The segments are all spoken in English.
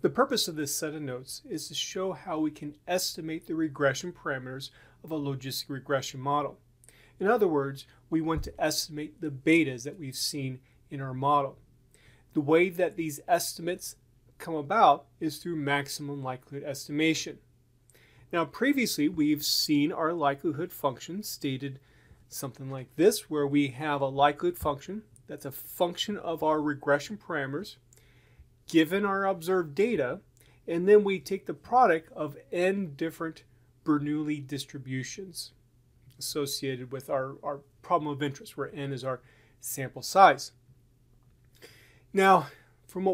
The purpose of this set of notes is to show how we can estimate the regression parameters of a logistic regression model. In other words, we want to estimate the betas that we've seen in our model. The way that these estimates come about is through maximum likelihood estimation. Now, previously we've seen our likelihood function stated something like this, where we have a likelihood function that's a function of our regression parameters given our observed data, and then we take the product of n different Bernoulli distributions associated with our problem of interest, where n is our sample size. Now, from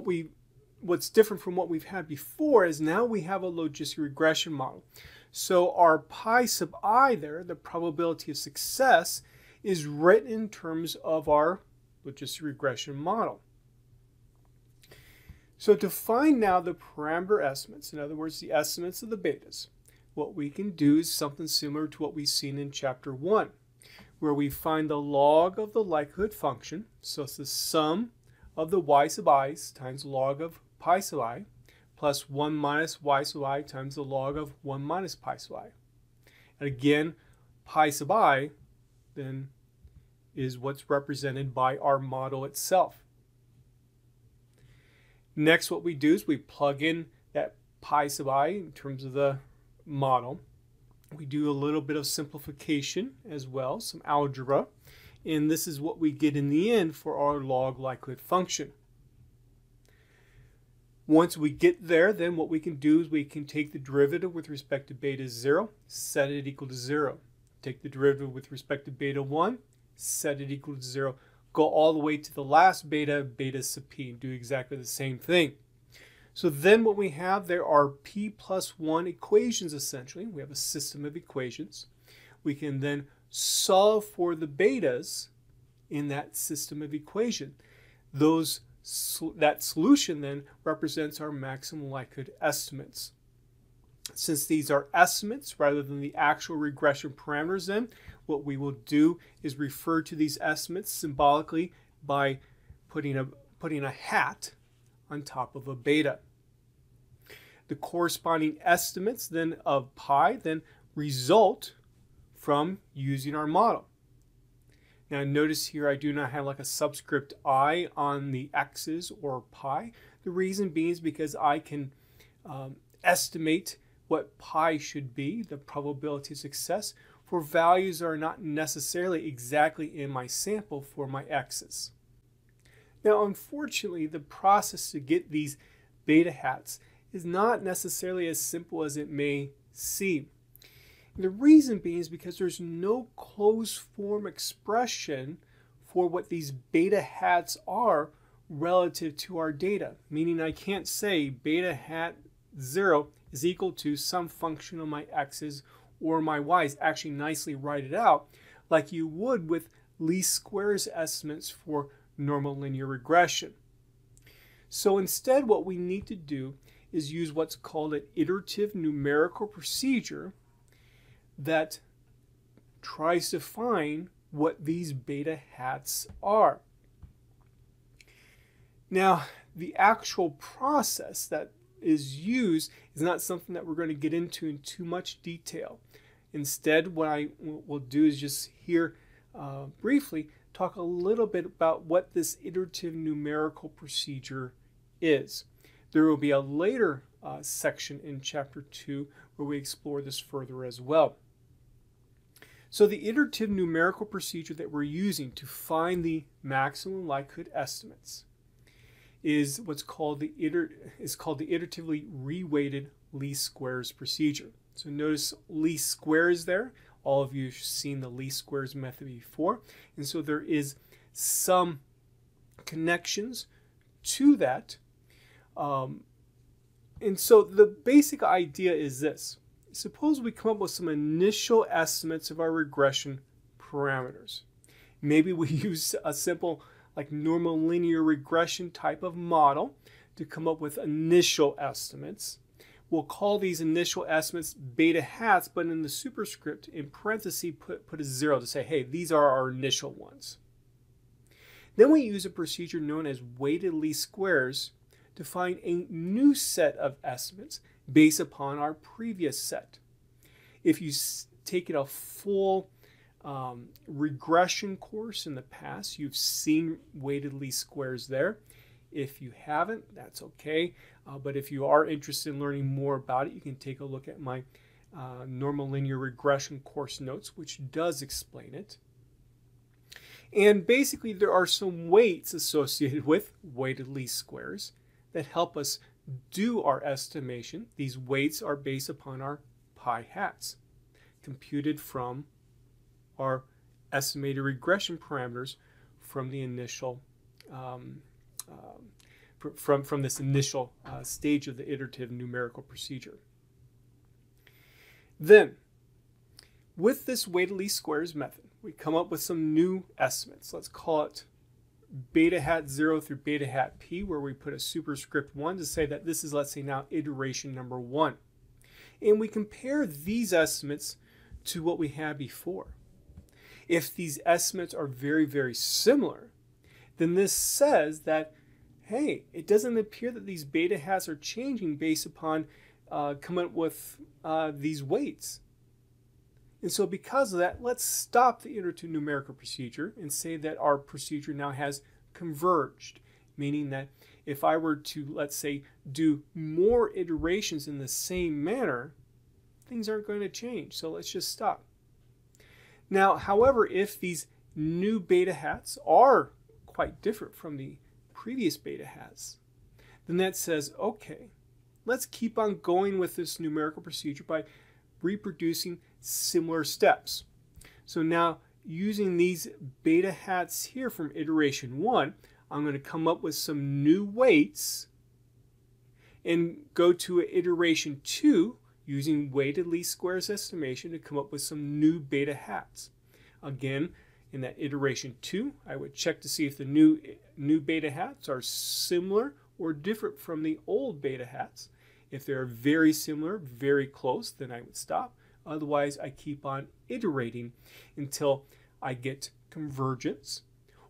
what's different from what we've had before is now we have a logistic regression model. So our pi sub I there, the probability of success, is written in terms of our logistic regression model. So to find now the parameter estimates, in other words, the estimates of the betas, what we can do is something similar to what we've seen in chapter 1, where we find the log of the likelihood function. So it's the sum of the y sub i's times log of pi sub I plus 1 minus y sub I times the log of 1 minus pi sub I. And again, pi sub I then is what's represented by our model itself. Next, what we do is we plug in that pi sub I in terms of the model. We do a little bit of simplification as well, some algebra, and this is what we get in the end for our log likelihood function. Once we get there, then what we can do is we can take the derivative with respect to beta 0, set it equal to 0. Take the derivative with respect to beta 1, set it equal to 0. Go all the way to the last beta, beta sub p, and do exactly the same thing. So then what we have there are p plus 1 equations essentially. We have a system of equations. We can then solve for the betas in that system of equation. That solution then represents our maximum likelihood estimates. Since these are estimates rather than the actual regression parameters, then what we will do is refer to these estimates symbolically by putting a hat on top of a beta. The corresponding estimates then of pi then result from using our model. Now notice here I do not have like a subscript I on the x's or pi. The reason being is because I can estimate what pi should be, the probability of success, for values that are not necessarily exactly in my sample for my x's. Now unfortunately the process to get these beta hats is not necessarily as simple as it may seem. The reason being is because there's no closed form expression for what these beta hats are relative to our data. Meaning I can't say beta hat 0 is equal to some function of my x's or my y's. Actually nicely write it out like you would with least squares estimates for normal linear regression. So instead what we need to do is use what's called an iterative numerical procedure that tries to find what these beta hats are. Now, the actual process that is used is not something that we're going to get into in too much detail. Instead, what I will do is just here briefly talk a little bit about what this iterative numerical procedure is. There will be a later section in chapter 2 where we explore this further as well. So the iterative numerical procedure that we're using to find the maximum likelihood estimates is what's called the iteratively reweighted least squares procedure. So notice least squares there. All of you have seen the least squares method before, and so there is some connections to that. And so the basic idea is this. Suppose we come up with some initial estimates of our regression parameters. Maybe we use a simple like normal linear regression type of model to come up with initial estimates. We'll call these initial estimates beta hats, but in the superscript in parentheses put a 0 to say, hey, these are our initial ones. Then we use a procedure known as weighted least squares to find a new set of estimates based upon our previous set. If you taken a full regression course in the past, you've seen weighted least squares there. If you haven't, that's okay. But if you are interested in learning more about it, you can take a look at my normal linear regression course notes, which does explain it. And basically, there are some weights associated with weighted least squares that help us do our estimation. These weights are based upon our pi hats, computed from our estimated regression parameters from the initial from this initial stage of the iterative numerical procedure. Then, with this weighted least squares method, we come up with some new estimates. Let's call it beta hat 0 through beta hat p, where we put a superscript 1 to say that this is, let's say now, iteration number 1. And we compare these estimates to what we had before. If these estimates are very, very similar, then this says that, hey, it doesn't appear that these beta hats are changing based upon coming up with these weights. And so because of that, let's stop the iterative numerical procedure and say that our procedure now has converged, meaning that if I were to, let's say, do more iterations in the same manner, things aren't going to change. So let's just stop. Now, however, if these new beta hats are quite different from the previous beta hats, then that says, okay, let's keep on going with this numerical procedure by reproducing similar steps. So now, using these beta hats here from iteration 1, I'm going to come up with some new weights and go to iteration 2 using weighted least squares estimation to come up with some new beta hats. Again, in that iteration 2, I would check to see if the new beta hats are similar or different from the old beta hats. If they're very similar, very close, then I would stop. Otherwise, I keep on iterating until I get convergence,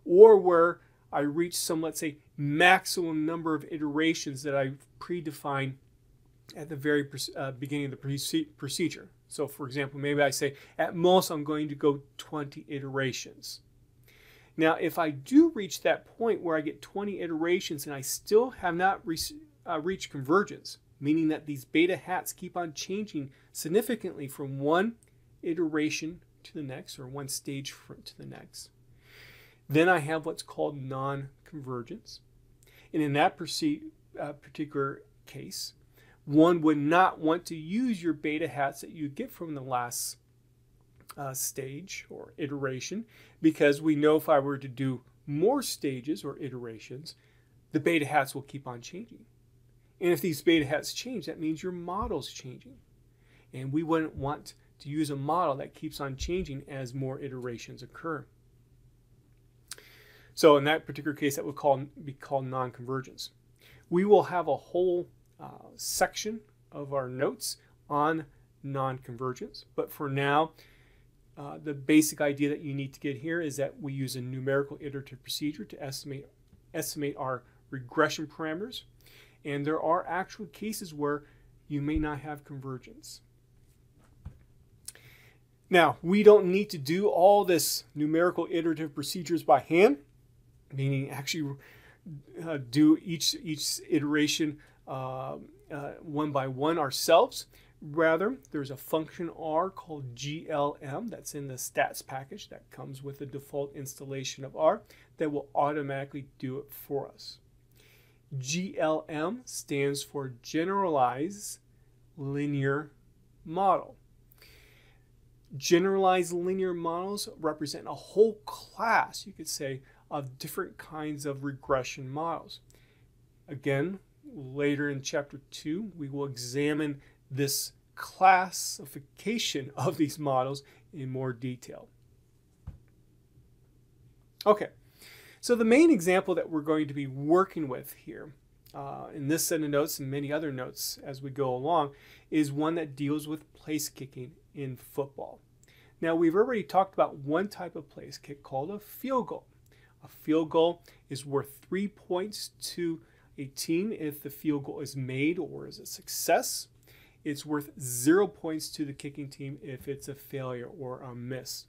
or where I reach some, let's say, maximum number of iterations that I've predefined at the very beginning of the procedure. So for example, maybe I say at most I'm going to go 20 iterations. Now if I do reach that point where I get 20 iterations and I still have not reached convergence, meaning that these beta hats keep on changing significantly from one iteration to the next, or one stage to the next, then I have what's called non-convergence. And in that particular case, one would not want to use your beta hats that you get from the last stage or iteration, because we know if I were to do more stages or iterations, the beta hats will keep on changing. And if these beta hats change, that means your model's changing. And we wouldn't want to use a model that keeps on changing as more iterations occur. So in that particular case, that would be called non-convergence. We will have a whole section of our notes on non-convergence, but for now, the basic idea that you need to get here is that we use a numerical iterative procedure to estimate our regression parameters, and there are actual cases where you may not have convergence. Now, we don't need to do all this numerical iterative procedures by hand, meaning actually do each iteration one by one ourselves. Rather, there's a function R called GLM that's in the stats package that comes with the default installation of R that will automatically do it for us. GLM stands for Generalized Linear Model. Generalized linear models represent a whole class, you could say, of different kinds of regression models. Again, later in chapter 2, we will examine this classification of these models in more detail. Okay, so the main example that we're going to be working with here in this set of notes and many other notes as we go along is one that deals with place kicking in football. Now, we've already talked about one type of place kick called a field goal. A field goal is worth 3 points to a team if the field goal is made or is a success. It's worth 0 points to the kicking team if it's a failure or a miss.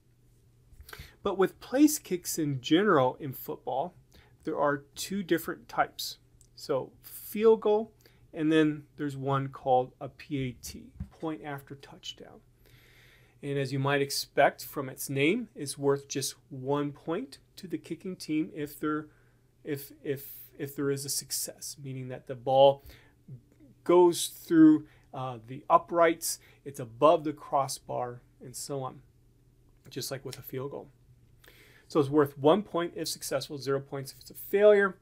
But with place kicks in general in football, there are two different types. So field goal, and then there's one called a PAT, point after touchdown. And as you might expect from its name, it's worth just 1 point to the kicking team if there is a success, meaning that the ball goes through the uprights, it's above the crossbar, and so on, just like with a field goal. So it's worth 1 point if successful, 0 points if it's a failure.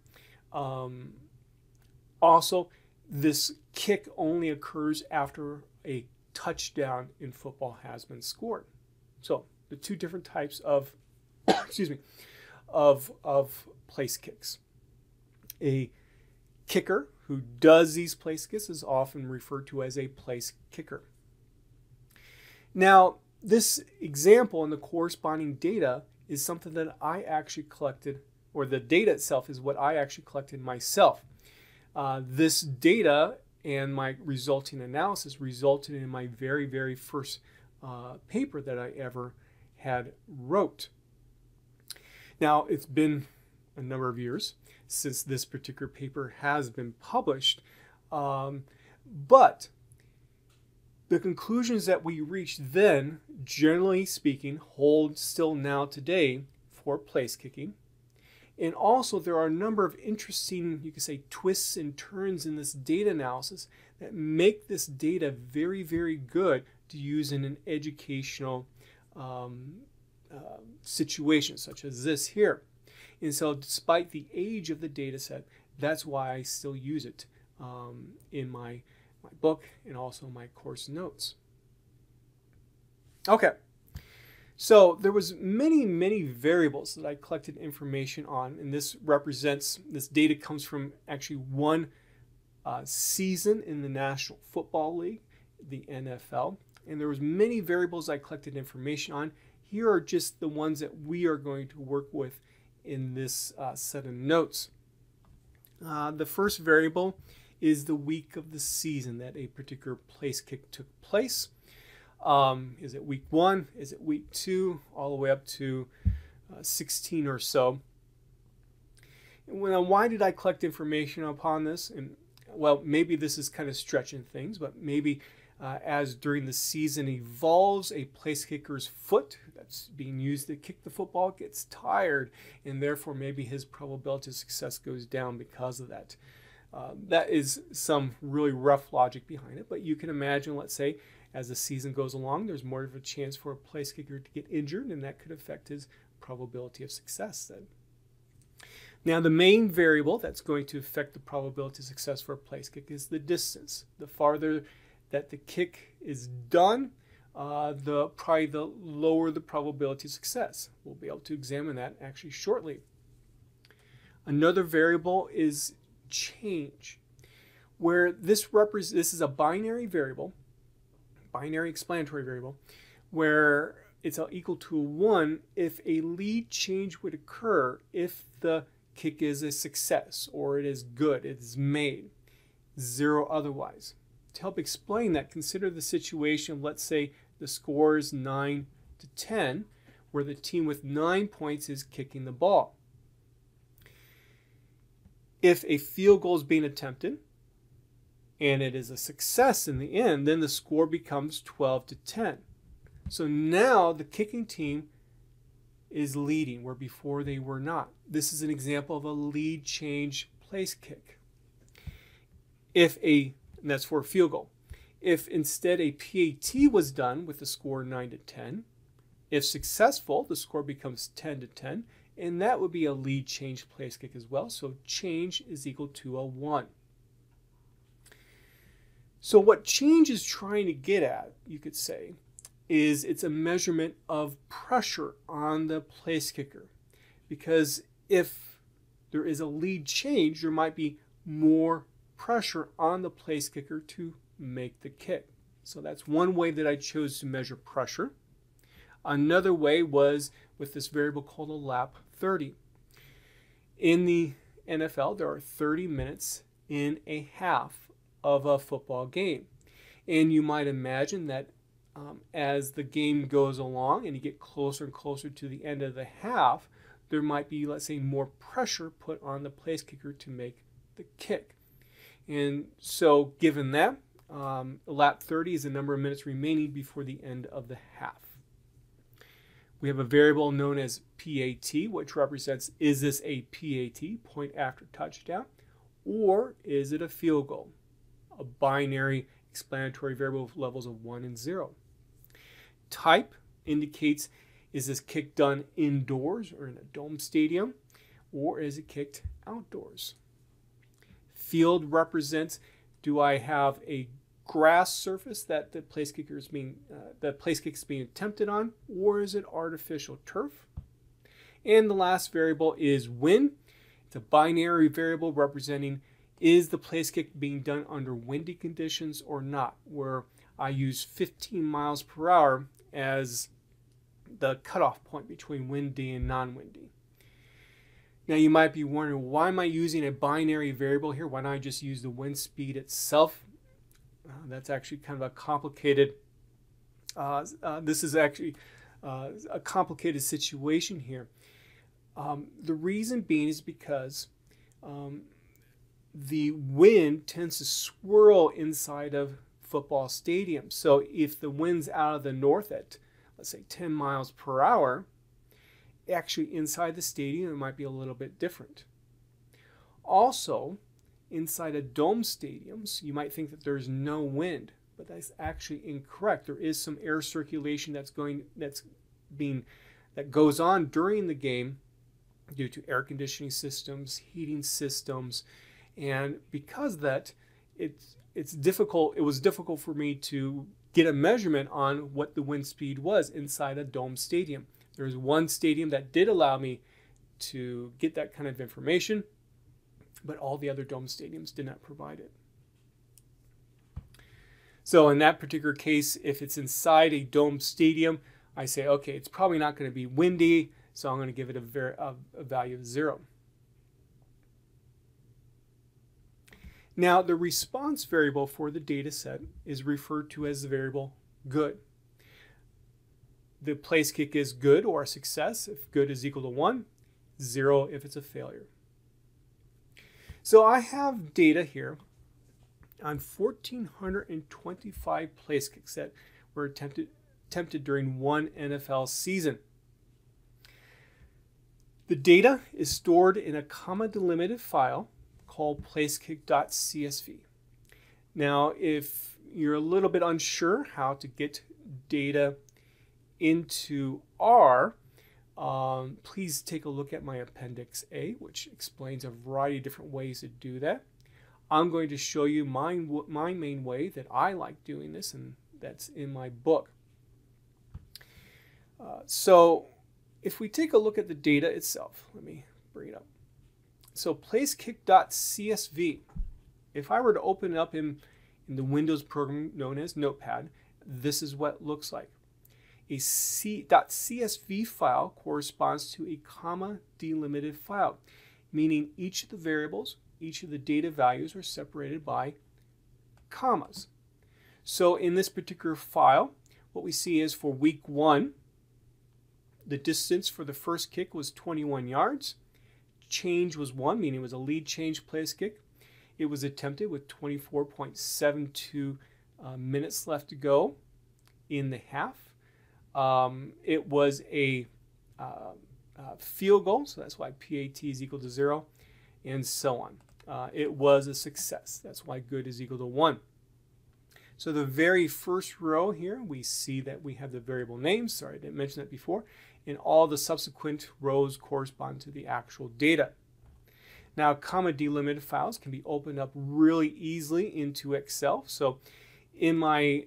Also, this kick only occurs after a touchdown in football has been scored. So the two different types of excuse me of place kicks. A kicker who does these place kicks is often referred to as a place kicker. Now, this example and the corresponding data is something that I actually collected, or the data itself is what I actually collected myself. This data and my resulting analysis resulted in my very, very first paper that I ever had wrote. Now, it's been a number of years since this particular paper has been published, but the conclusions that we reached then, generally speaking, hold still now today for place kicking. And also there are a number of interesting, you could say, twists and turns in this data analysis that make this data very, very good to use in an educational situation such as this here. And so despite the age of the data set, that's why I still use it in my book and also my course notes. Okay. So there was many variables that I collected information on, and this data comes from actually one season in the National Football League, the NFL, and there was many variables I collected information on. Here are just the ones that we are going to work with in this set of notes. The first variable is the week of the season that a particular place kick took place. Is it week 1? Is it week 2? All the way up to 16 or so. And why did I collect information upon this? And well, maybe this is kind of stretching things, but maybe as during the season evolves, a place kicker's foot that's being used to kick the football gets tired, and therefore maybe his probability of success goes down because of that. That is some really rough logic behind it, but you can imagine, let's say, as the season goes along, there's more of a chance for a place kicker to get injured, and that could affect his probability of success then. Now, the main variable that's going to affect the probability of success for a place kick is the distance. The farther that the kick is done, probably the lower the probability of success. We'll be able to examine that actually shortly. Another variable is change, where this is a binary variable, binary explanatory variable, where it's equal to 1 if a lead change would occur if the kick is a success or it is good, it is made, 0 otherwise. To help explain that, consider the situation of, let's say, the score is 9-10, where the team with 9 points is kicking the ball. If a field goal is being attempted and it is a success in the end, then the score becomes 12-10. So now the kicking team is leading where before they were not. This is an example of a lead change place kick. And that's for a field goal. If instead a PAT was done with the score 9-10, if successful, the score becomes 10-10, and that would be a lead change place kick as well. So change is equal to a 1. So what change is trying to get at, you could say, is it's a measurement of pressure on the place kicker. Because if there is a lead change, there might be more pressure on the place kicker to make the kick. So that's one way that I chose to measure pressure. Another way was with this variable called a lap 30. In the NFL, there are 30 minutes in a half of a football game. And you might imagine that as the game goes along and you get closer and closer to the end of the half, there might be, let's say, more pressure put on the place kicker to make the kick. And so given that, lap 30 is the number of minutes remaining before the end of the half. We have a variable known as PAT, which represents, is this a PAT, point after touchdown, or is it a field goal? A binary explanatory variable with levels of 1 and 0. Type indicates, is this kick done indoors or in a dome stadium, or is it kicked outdoors? Field represents, do I have a grass surface that the place kick is being attempted on, or is it artificial turf? And the last variable is wind. It's a binary variable representing, is the place kick being done under windy conditions or not, where I use 15 miles per hour as the cutoff point between windy and non-windy. Now you might be wondering, why am I using a binary variable here? Why not I just use the wind speed itself? That's actually kind of a complicated, this is actually a complicated situation here. The reason being is because the wind tends to swirl inside of football stadiums. So if the wind's out of the north at, let's say, 10 miles per hour, actually inside the stadium it might be a little bit different. Also, inside of dome stadiums, you might think that there's no wind, but that's actually incorrect. There is some air circulation that goes on during the game due to air conditioning systems, heating systems, and because of that, it was difficult for me to get a measurement on what the wind speed was inside a dome stadium. There was one stadium that did allow me to get that kind of information, but all the other dome stadiums did not provide it. So in that particular case, if it's inside a dome stadium, I say, okay, it's probably not going to be windy, so I'm going to give it a value of 0. Now, the response variable for the data set is referred to as the variable good. The place kick is good or a success if good is equal to 1, 0 if it's a failure. So I have data here on 1,425 place kicks that were attempted during one NFL season. The data is stored in a comma-delimited file called placekick.csv. Now, if you're a little bit unsure how to get data into R, please take a look at my Appendix A, which explains a variety of different ways to do that. I'm going to show you my main way that I like doing this, and that's in my book. So if we take a look at the data itself, let me bring it up. So placekick.csv, if I were to open it up in the Windows program known as Notepad, this is what it looks like. A .csv file corresponds to a comma delimited file, meaning each of the variables, each of the data values are separated by commas. So in this particular file, what we see is for week 1, the distance for the first kick was 21 yards. Change was 1, meaning it was a lead change place kick. It was attempted with 24.72 minutes left to go in the half. It was a field goal, so that's why PAT is equal to 0, and so on. It was a success. That's why good is equal to 1. So the very first row here, we see that we have the variable names. Sorry, I didn't mention that before. And all the subsequent rows correspond to the actual data. Now, comma delimited files can be opened up really easily into Excel. So in my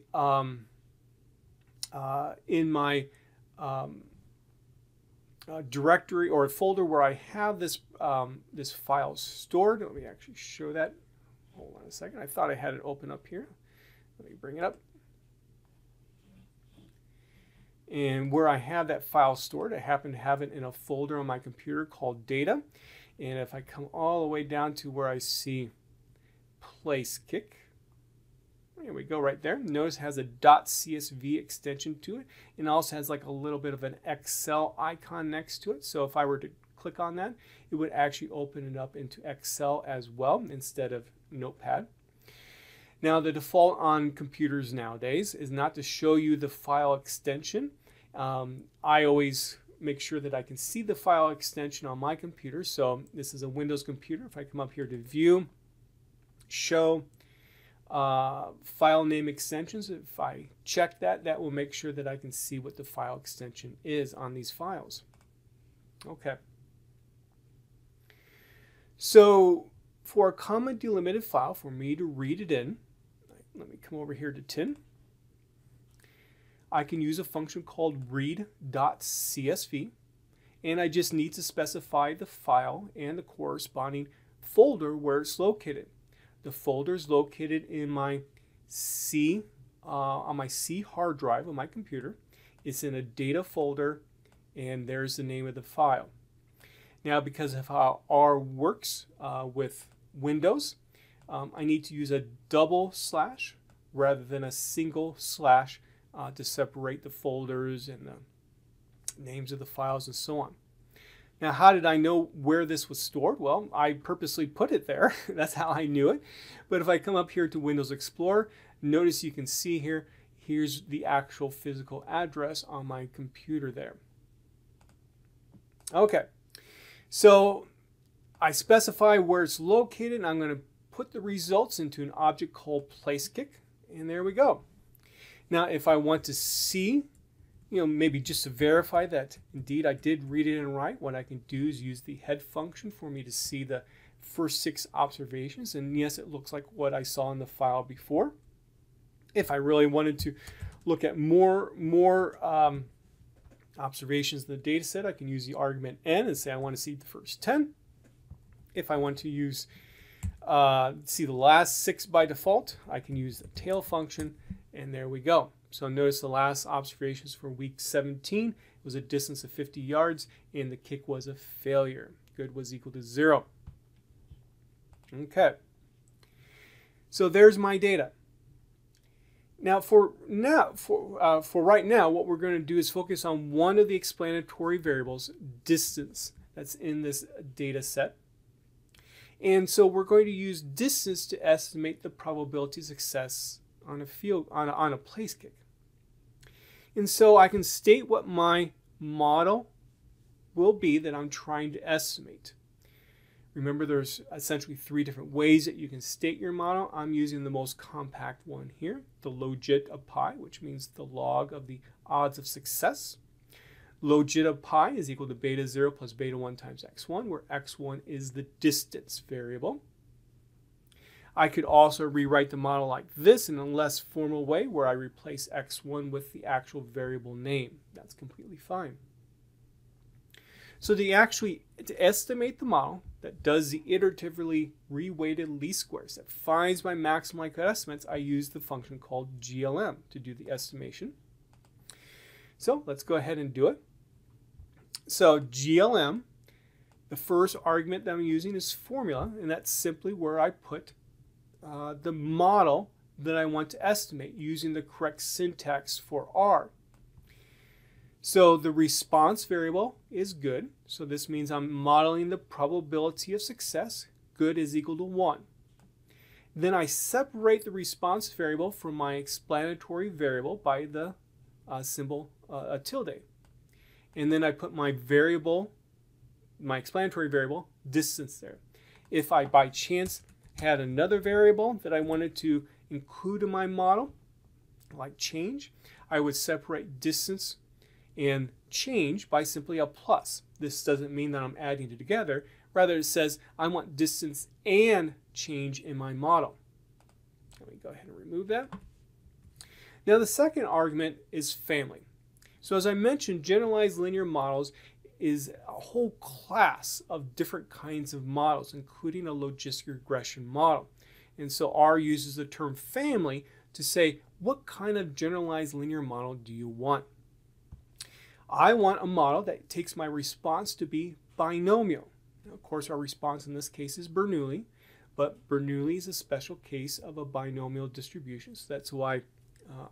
directory or a folder where I have this this file stored, let me actually show that. Hold on a second. I thought I had it open up here. Let me bring it up. And where I have that file stored, I happen to have it in a folder on my computer called Data. And if I come all the way down to where I see place kick. There we go right there. Notice it has a .csv extension to it, and also has like a little bit of an Excel icon next to it. So if I were to click on that, it would actually open it up into Excel as well instead of Notepad. Now the default on computers nowadays is not to show you the file extension. I always make sure that I can see the file extension on my computer. So this is a Windows computer. If I come up here to View, Show, File Name Extensions, if I check that, that will make sure that I can see what the file extension is on these files. Okay. So for a comma delimited file, for me to read it in, let me come over here to tin. I can use a function called read.csv, and I just need to specify the file and the corresponding folder where it's located. The folder is located in my C, on my C hard drive on my computer. It's in a data folder, and there's the name of the file. Now, because of how R works with Windows, I need to use a double slash rather than a single slash to separate the folders and the names of the files and so on. Now, how did I know where this was stored? Well, I purposely put it there. That's how I knew it. But if I come up here to Windows Explorer, notice you can see here, here's the actual physical address on my computer there. Okay, so I specify where it's located, and I'm going to put the results into an object called placekick, and there we go. Now, if I want to see, maybe just to verify that indeed I did read it and write, what I can do is use the head function for me to see the first 6 observations. And yes, it looks like what I saw in the file before. If I really wanted to look at more observations in the data set, I can use the argument n and say I want to see the first 10. If I want to use see the last 6 by default, I can use the tail function, and there we go. So notice the last observations for week 17 was a distance of 50 yards, and the kick was a failure. Good was equal to 0. Okay. So there's my data. Now for right now, what we're going to do is focus on one of the explanatory variables, distance, that's in this data set. And so we're going to use distance to estimate the probability of success on a place kick. And so I can state what my model will be that I'm trying to estimate. Remember, there's essentially 3 different ways that you can state your model. I'm using the most compact one here, the logit of pi, which means the log of the odds of success. Logit of pi is equal to beta 0 plus beta 1 times x1, where x1 is the distance variable. I could also rewrite the model like this in a less formal way, where I replace x1 with the actual variable name. That's completely fine. So to estimate the model that does the iteratively reweighted least squares, that finds my maximum likelihood estimates, I use the function called GLM to do the estimation. So let's go ahead and do it. So GLM, the first argument that I'm using is formula, and that's simply where I put the model that I want to estimate using the correct syntax for R. So the response variable is good. So this means I'm modeling the probability of success. Good is equal to 1. Then I separate the response variable from my explanatory variable by the symbol tilde. And then I put my explanatory variable, distance there. If I by chance had another variable that I wanted to include in my model, like change, I would separate distance and change by simply a plus. This doesn't mean that I'm adding it together. Rather, it says I want distance and change in my model. Let me go ahead and remove that. Now the second argument is family. So as I mentioned, generalized linear models is a whole class of different kinds of models, including a logistic regression model. And so R uses the term family to say, what kind of generalized linear model do you want? I want a model that takes my response to be binomial. Now, of course, our response in this case is Bernoulli, but Bernoulli is a special case of a binomial distribution. So that's why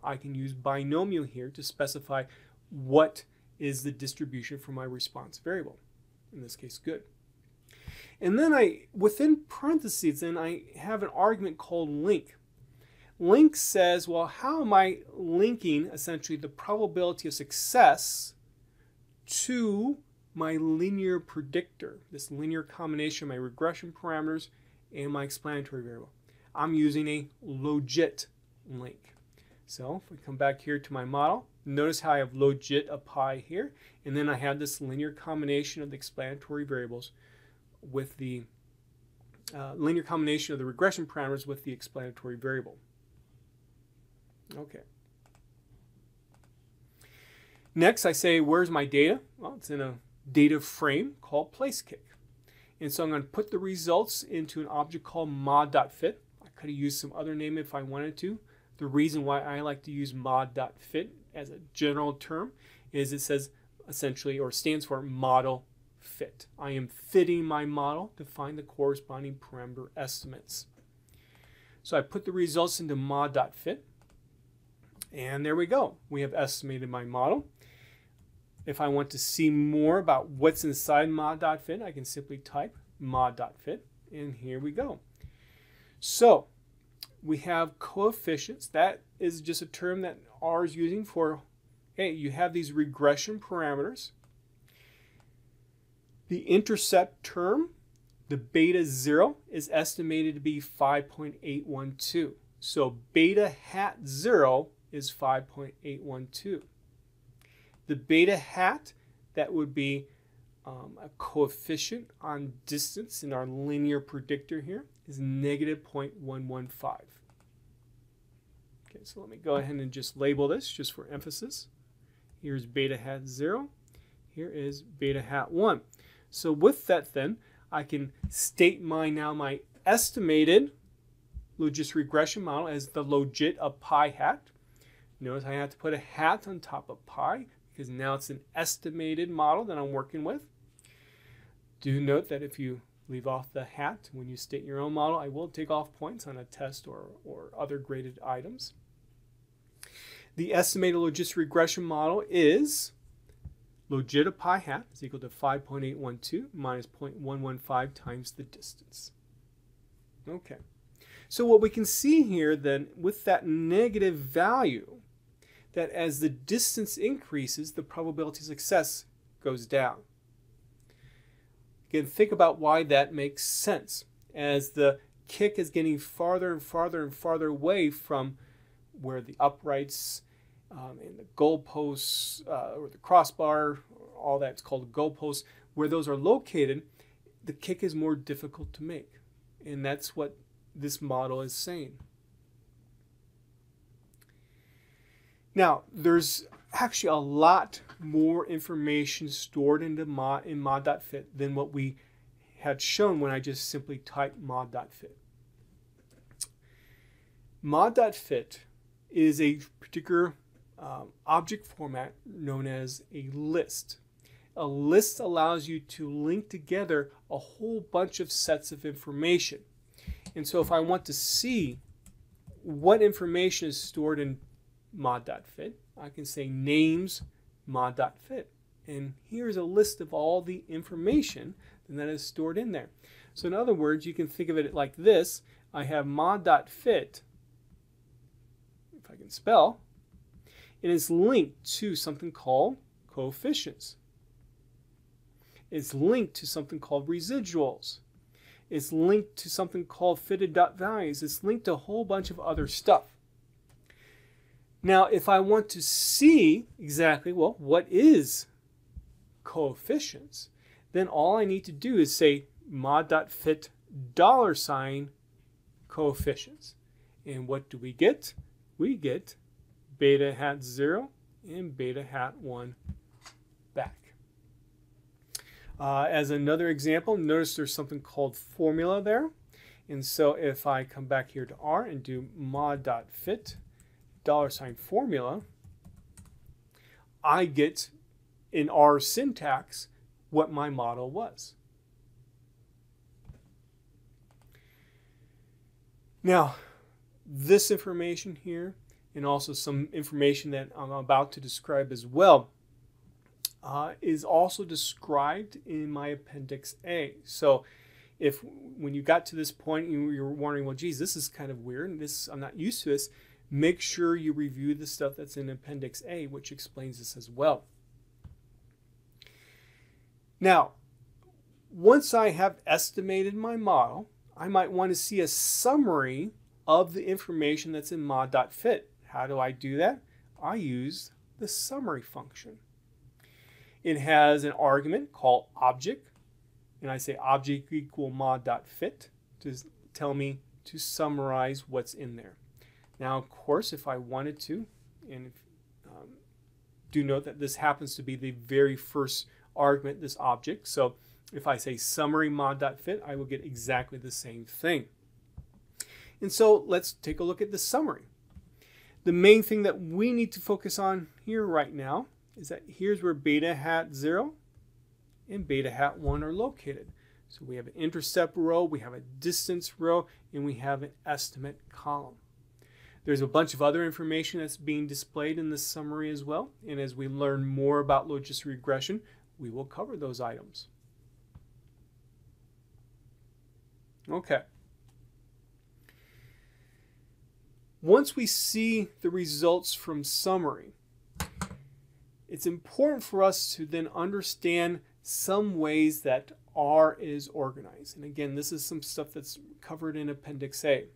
I can use binomial here to specify what is the distribution for my response variable. In this case, good. And then within parentheses, then I have an argument called link. Link says, well, how am I linking essentially the probability of success to my linear predictor, this linear combination of my regression parameters and my explanatory variable? I'm using a logit link. So if we come back here to my model, notice how I have logit a pi here, and then I have this linear combination of the explanatory variables with the linear combination of the regression parameters with the explanatory variable. Okay. Next, I say, where's my data? Well, it's in a data frame called placekick. And so I'm going to put the results into an object called mod.fit. I could have used some other name if I wanted to. The reason why I like to use mod.fit as a general term is it says essentially, or stands for model fit. I am fitting my model to find the corresponding parameter estimates. So I put the results into mod.fit, and there we go. We have estimated my model. If I want to see more about what's inside mod.fit, I can simply type mod.fit, and here we go. So we have coefficients. That is just a term that R is using for, hey, you have these regression parameters. The intercept term, the beta 0, is estimated to be 5.812. So beta hat 0 is 5.812. The beta hat, that would be a coefficient on distance in our linear predictor here, is negative 0.115. Okay, so let me go ahead and just label this just for emphasis. Here's beta hat 0. Here is beta hat 1. So with that then, I can state my estimated logistic regression model as the logit of pi hat. Notice I have to put a hat on top of pi because now it's an estimated model that I'm working with. Do note that if you leave off the hat when you state your own model, I will take off points on a test or other graded items. The estimated logistic regression model is logit of pi hat is equal to 5.812 minus 0.115 times the distance. Okay. So what we can see here then with that negative value, that as the distance increases, the probability of success goes down. Again, think about why that makes sense. As the kick is getting farther and farther and farther away from where the uprights and the goalposts or the crossbar, all that's called goalposts, where those are located, the kick is more difficult to make. And that's what this model is saying. Now, there's actually a lot more information stored in mod.fit than what we had shown when I just simply typed mod.fit. Mod.fit is a particular object format known as a list. A list allows you to link together a whole bunch of sets of information. And so if I want to see what information is stored in mod.fit, I can say names mod.fit. And here's a list of all the information that is stored in there. So in other words, you can think of it like this. I have mod.fit, if I can spell, and it's linked to something called coefficients. It's linked to something called residuals. It's linked to something called fitted dot values. It's linked to a whole bunch of other stuff. Now, if I want to see exactly, well, what is coefficients, then all I need to do is say mod.fit $ coefficients. And what do we get? We get beta hat 0 and beta hat 1 back. As another example, notice there's something called formula there. And so if I come back here to R and do mod.fit $formula, I get in R syntax what my model was. Now, this information here, and also some information that I'm about to describe as well, is also described in my Appendix A. So when you got to this point, you're wondering, well, geez, this is kind of weird, and I'm not used to this, make sure you review the stuff that's in Appendix A, which explains this as well. Now, once I have estimated my model, I might want to see a summary of the information that's in mod.fit. How do I do that? I use the summary function. It has an argument called object, and I say object equal mod.fit to tell me to summarize what's in there. Now, of course, if I wanted to, and do note that this happens to be the very first argument, this object. So if I say summary mod.fit, I will get exactly the same thing. And so let's take a look at the summary. The main thing that we need to focus on here right now is that here's where beta hat 0 and beta hat 1 are located. So we have an intercept row, we have a distance row, and we have an estimate column. There's a bunch of other information that's being displayed in this summary as well, and as we learn more about logistic regression, we will cover those items. Okay. Once we see the results from summary, it's important for us to then understand some ways that R is organized. And again, this is some stuff that's covered in Appendix A.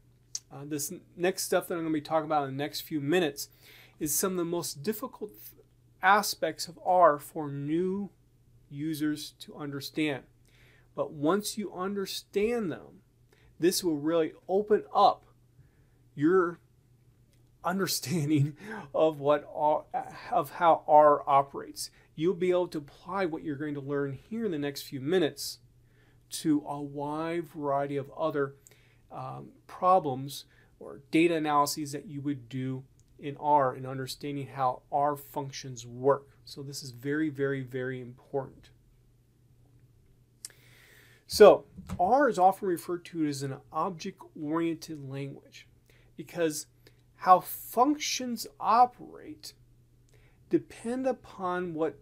This next stuff that I'm going to be talking about in the next few minutes is some of the most difficult aspects of R for new users to understand. But once you understand them, this will really open up your understanding of how R operates. You'll be able to apply what you're going to learn here in the next few minutes to a wide variety of other problems or data analyses that you would do in R in understanding how R functions work. So this is very, very, very important. So R is often referred to as an object-oriented language because how functions operate depend upon what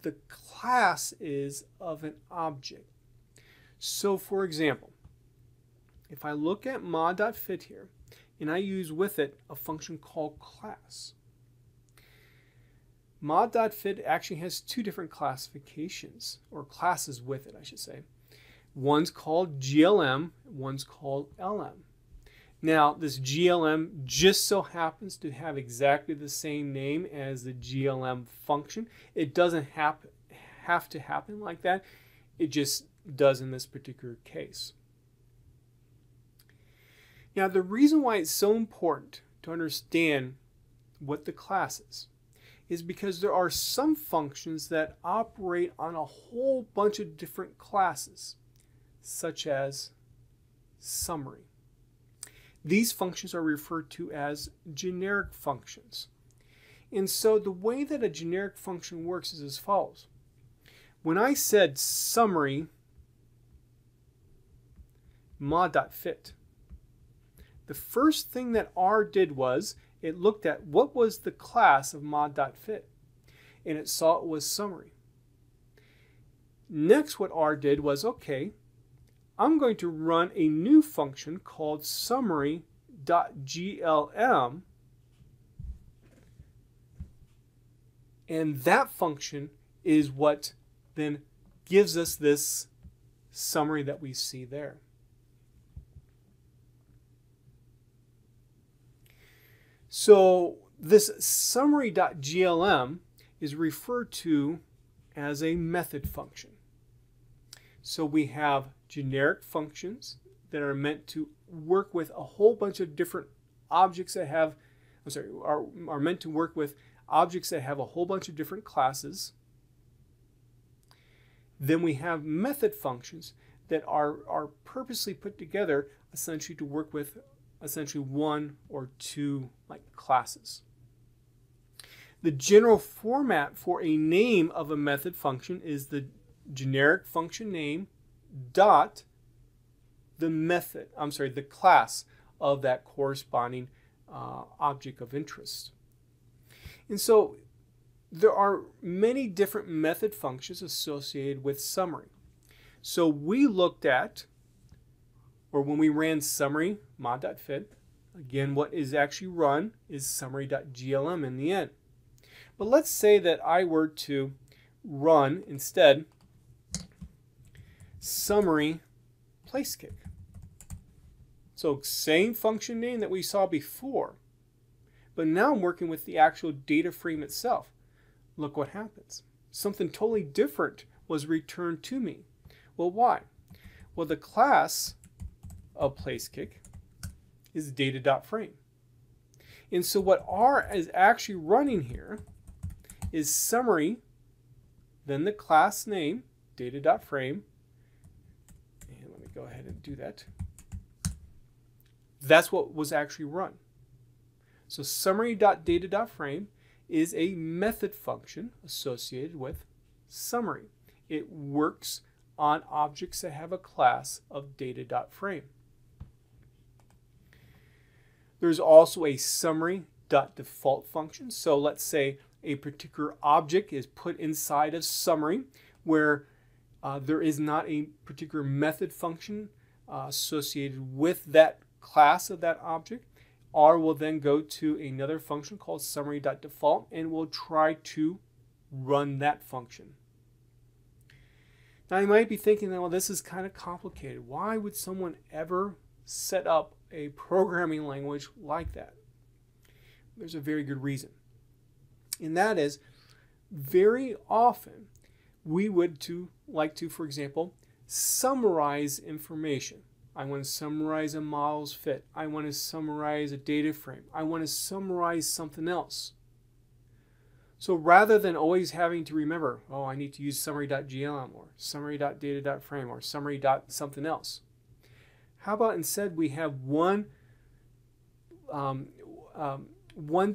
the class is of an object. So for example, if I look at mod.fit here and I use with it a function called class, mod.fit actually has two different classifications, or classes with it, I should say. One's called GLM, one's called LM. Now, this GLM just so happens to have exactly the same name as the GLM function. It doesn't have to happen like that. It just does in this particular case. Now, the reason why it's so important to understand what the class is because there are some functions that operate on a whole bunch of different classes, such as summary. These functions are referred to as generic functions. And so the way that a generic function works is as follows. When I said summary mod.fit, the first thing that R did was it looked at what was the class of mod.fit, and it saw it was summary. Next, what R did was, okay, I'm going to run a new function called summary.glm, and that function is what then gives us this summary that we see there. So this summary.glm is referred to as a method function. So we have generic functions that are meant to work with a whole bunch of different objects that have, are meant to work with objects that have a whole bunch of different classes. Then we have method functions that are purposely put together essentially to work with essentially one or two classes. The general format for a name of a method function is the generic function name dot the the class of that corresponding object of interest. And so there are many different method functions associated with summary. So we looked at, or when we ran summary mod.fit, again, what is actually run is summary.glm in the end. But let's say that I were to run instead summary placekick. So same function name that we saw before, but now I'm working with the actual data frame itself. Look what happens. Something totally different was returned to me. Well, why? Well, the class of placekick is data.frame. And so what R is actually running here is summary, then the class name, data.frame. And let me go ahead and do that. That's what was actually run. So summary.data.frame is a method function associated with summary. It works on objects that have a class of data.frame. There's also a summary.default function. So let's say a particular object is put inside of summary where there is not a particular method function associated with that class of that object. R will then go to another function called summary.default and will try to run that function. Now you might be thinking, well, this is kind of complicated. Why would someone ever set up a programming language like that? There's a very good reason. And that is, very often we would like to, for example, summarize information. I want to summarize a model's fit. I want to summarize a data frame. I want to summarize something else. So rather than always having to remember, oh, I need to use summary.glm or summary.data.frame or summary.something else, how about instead we have one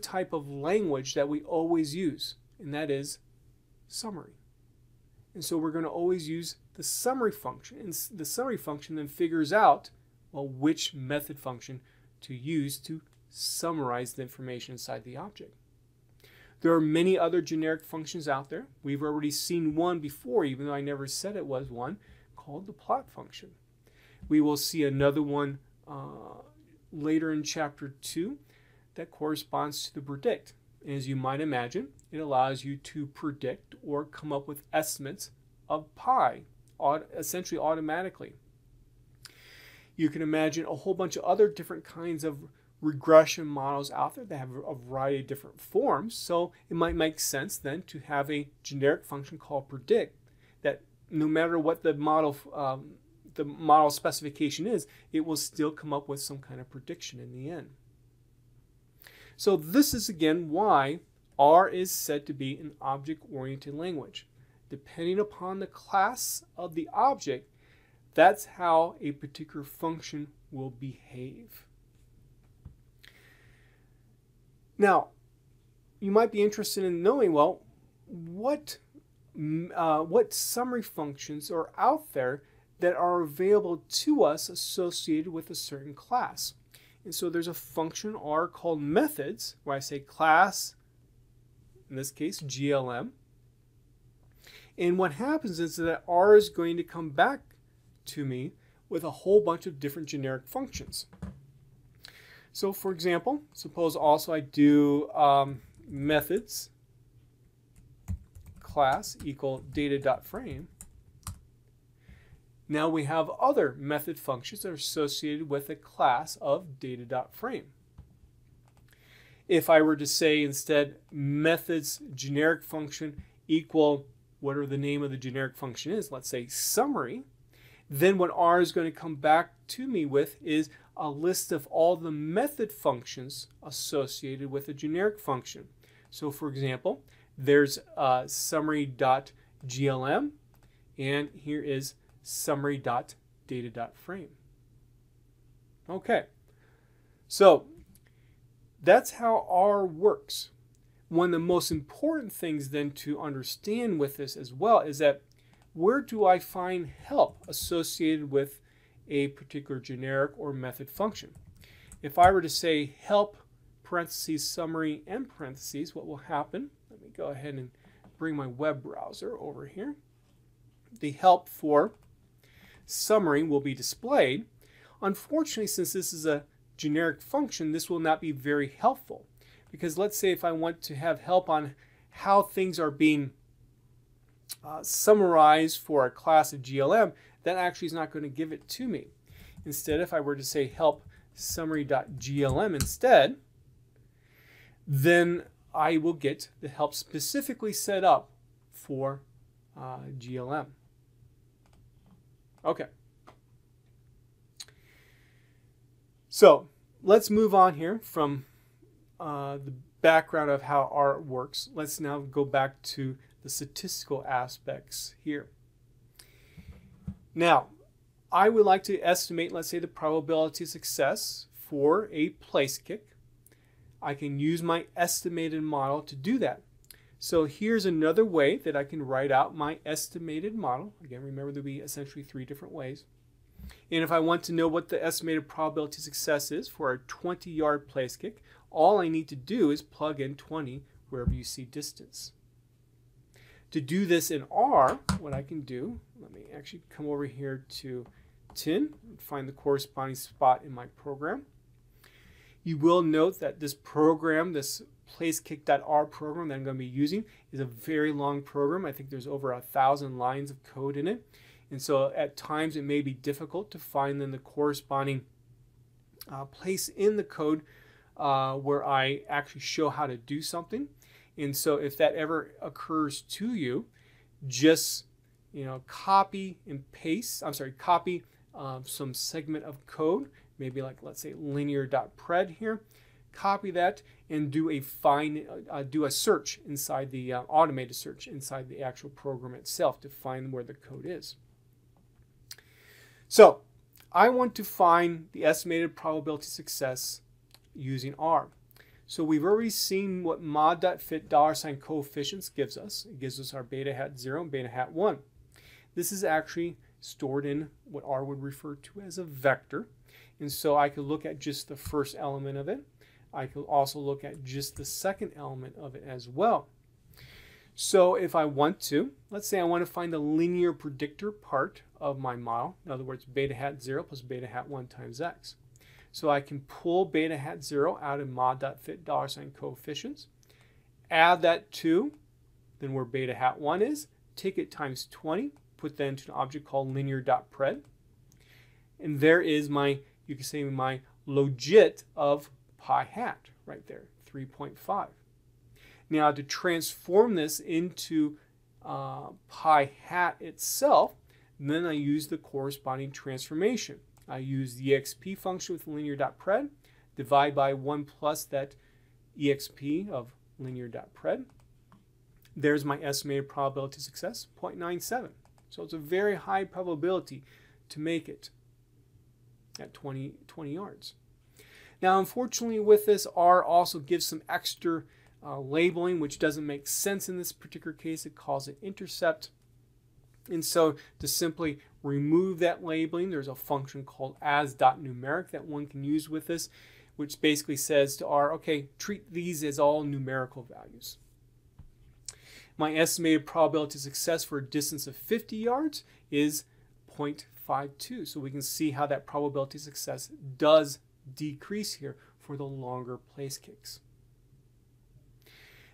type of language that we always use, and that is summary. And so we're going to always use the summary function. And the summary function then figures out, well, which method function to use to summarize the information inside the object. There are many other generic functions out there. We've already seen one before, even though I never said it was one, called the plot function. We will see another one later in chapter 2 that corresponds to the predict. And as you might imagine, it allows you to predict or come up with estimates of pi, essentially automatically. You can imagine a whole bunch of other different kinds of regression models out there that have a variety of different forms. So it might make sense then to have a generic function called predict that no matter what the model specification is, it will still come up with some kind of prediction in the end. So this is again why R is said to be an object-oriented language. Depending upon the class of the object, that's how a particular function will behave. Now, you might be interested in knowing, well, what summary functions are out there that are available to us associated with a certain class. And so there's a function R called methods, where I say class, in this case GLM. And what happens is that R is going to come back to me with a whole bunch of different generic functions. So for example, suppose also I do methods class equal data.frame. Now we have other method functions that are associated with a class of data.frame. If I were to say instead methods generic function equal whatever the name of the generic function is, let's say summary, then what R is going to come back to me with is a list of all the method functions associated with a generic function. So for example, there's summary.glm, and here is summary.data.frame. Okay, so that's how R works. One of the most important things then to understand with this as well is that where do I find help associated with a particular generic or method function. If I were to say help parentheses summary and parentheses, what will happen? Let me go ahead and bring my web browser over here. The help for summary will be displayed. Unfortunately, since this is a generic function, this will not be very helpful, because let's say if I want to have help on how things are being summarized for a class of GLM, that actually is not going to give it to me. Instead, if I were to say help summary.glm instead, then I will get the help specifically set up for GLM. Okay. So let's move on here from the background of how R works. Let's now go back to the statistical aspects here. Now, I would like to estimate, let's say, the probability of success for a place kick. I can use my estimated model to do that. So here's another way that I can write out my estimated model. Again, remember there'll be essentially 3 different ways. And if I want to know what the estimated probability of success is for a 20-yard place kick, all I need to do is plug in 20 wherever you see distance. To do this in R, what I can do, let me actually come over here to 10 and find the corresponding spot in my program. You will note that this program, this placekick.r program that I'm going to be using, is a very long program. I think there's over 1,000 lines of code in it. And so at times it may be difficult to find then the corresponding place in the code where I actually show how to do something. And so if that ever occurs to you, just copy and paste, copy some segment of code, maybe like, let's say, linear.pred here. Copy that and do a search inside the automated search inside the actual program itself to find where the code is. So I want to find the estimated probability of success using R. So we've already seen what mod.fit $coefficients gives us. It gives us our beta hat 0 and beta hat 1. This is actually stored in what R would refer to as a vector. And so I could look at just the first element of it. I could also look at just the second element of it as well. So if I want to, let's say I want to find the linear predictor part of my model. In other words, beta hat 0 plus beta hat 1 times x. So I can pull beta hat 0 out of mod.fit $coefficients, add that to then where beta hat 1 is, take it times 20, put that into an object called linear.pred. And there is my, you can say, my logit of pi hat right there, 3.5. Now to transform this into pi hat itself, then I use the corresponding transformation. I use the exp function with linear.pred, divide by 1 plus that exp of linear.pred. There's my estimated probability of success, 0.97. So it's a very high probability to make it at 20 yards. Now, unfortunately, with this, R also gives some extra labeling, which doesn't make sense in this particular case. It calls it intercept. And so to simply remove that labeling, there's a function called as.numeric that one can use with this, which basically says to R, okay, treat these as all numerical values. My estimated probability of success for a distance of 50 yards is 0.52. So we can see how that probability of success does decrease here for the longer place kicks.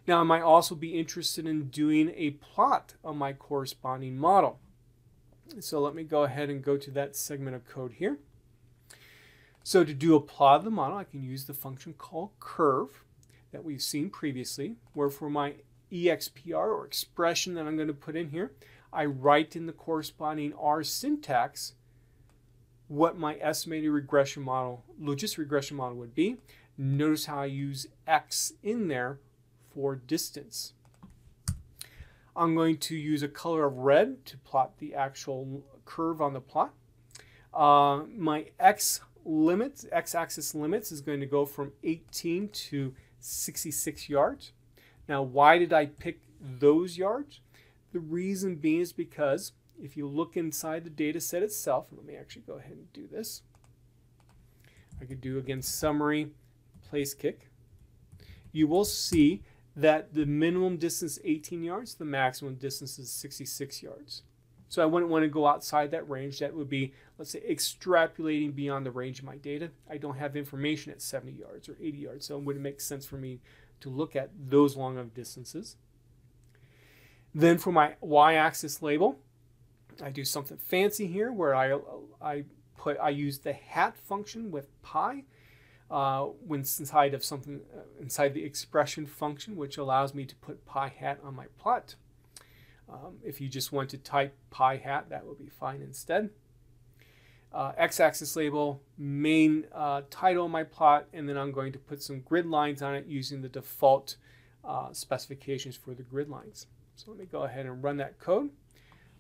Now I might also be interested in doing a plot of my corresponding model. So let me go ahead and go to that segment of code here. So to do a plot of the model, I can use the function called curve that we've seen previously, where for my EXPR or expression that I'm going to put in here, I write in the corresponding R syntax what my estimated regression model, logistic regression model would be. Notice how I use X in there for distance. I'm going to use a color of red to plot the actual curve on the plot. My x-axis limits is going to go from 18 to 66 yards. Now, why did I pick those yards? The reason being is because if you look inside the data set itself, let me actually go ahead and do this. I could do, again, summary, place kick. You will see that the minimum distance is 18 yards, the maximum distance is 66 yards. So I wouldn't want to go outside that range. That would be, let's say, extrapolating beyond the range of my data. I don't have information at 70 yards or 80 yards, so it wouldn't make sense for me to look at those long of distances. Then for my y-axis label, I do something fancy here where I use the hat function with pi when inside of something inside the expression function, which allows me to put pi hat on my plot. If you just want to type pi hat, that would be fine instead. X-axis label, main title of my plot, and then I'm going to put some grid lines on it using the default specifications for the grid lines. So let me go ahead and run that code.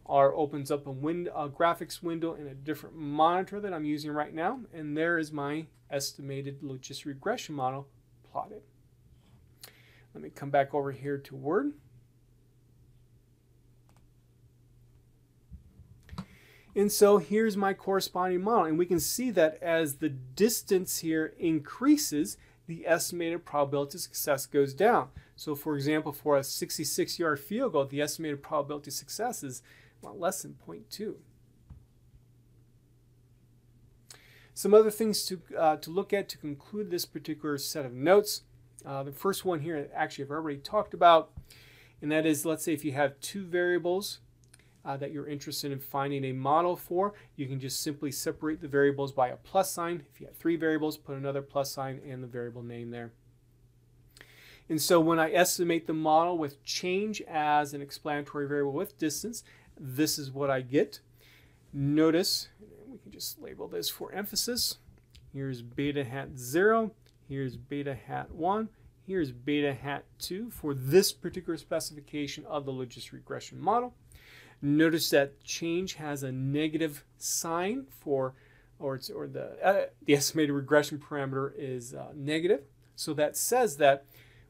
R opens up a graphics window in a different monitor that I'm using right now, and there is my estimated logistic regression model plotted. Let me come back over here to Word. And so here's my corresponding model, and we can see that as the distance here increases, the estimated probability of success goes down. So for example, for a 66-yard field goal, the estimated probability of success is less than 0.2. Some other things to look at to conclude this particular set of notes. The first one here, actually, I've already talked about, and that is, let's say if you have two variables that you're interested in finding a model for, you can just simply separate the variables by a plus sign. If you have three variables, put another plus sign and the variable name there. And so when I estimate the model with change as an explanatory variable with distance, this is what I get. Notice, we can just label this for emphasis. Here's beta hat 0, here's beta hat 1, here's beta hat 2 for this particular specification of the logistic regression model. Notice that change has a negative sign for, the estimated regression parameter is negative. So that says that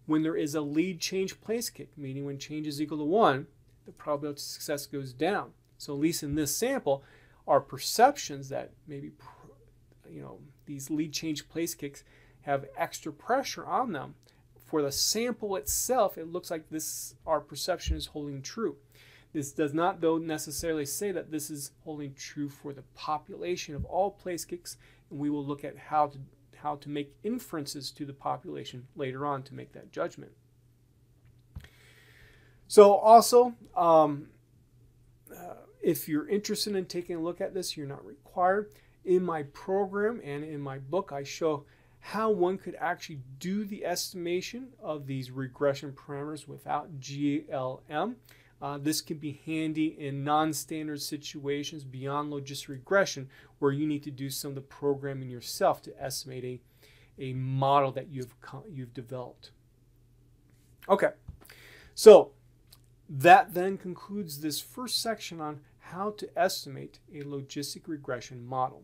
when there is a lead change place kick, meaning when change is equal to 1, the probability of success goes down. So at least in this sample, our perceptions that maybe, these lead change place kicks have extra pressure on them. For the sample itself, it looks like our perception is holding true. This does not, though, necessarily say that this is holding true for the population of all place kicks, and we will look at how to make inferences to the population later on to make that judgment. So also, if you're interested in taking a look at this, you're not required. In my program and in my book, I show how one could actually do the estimation of these regression parameters without GLM. This can be handy in non-standard situations beyond logistic regression where you need to do some of the programming yourself to estimate a model that you've developed. Okay, so that then concludes this first section on how to estimate a logistic regression model.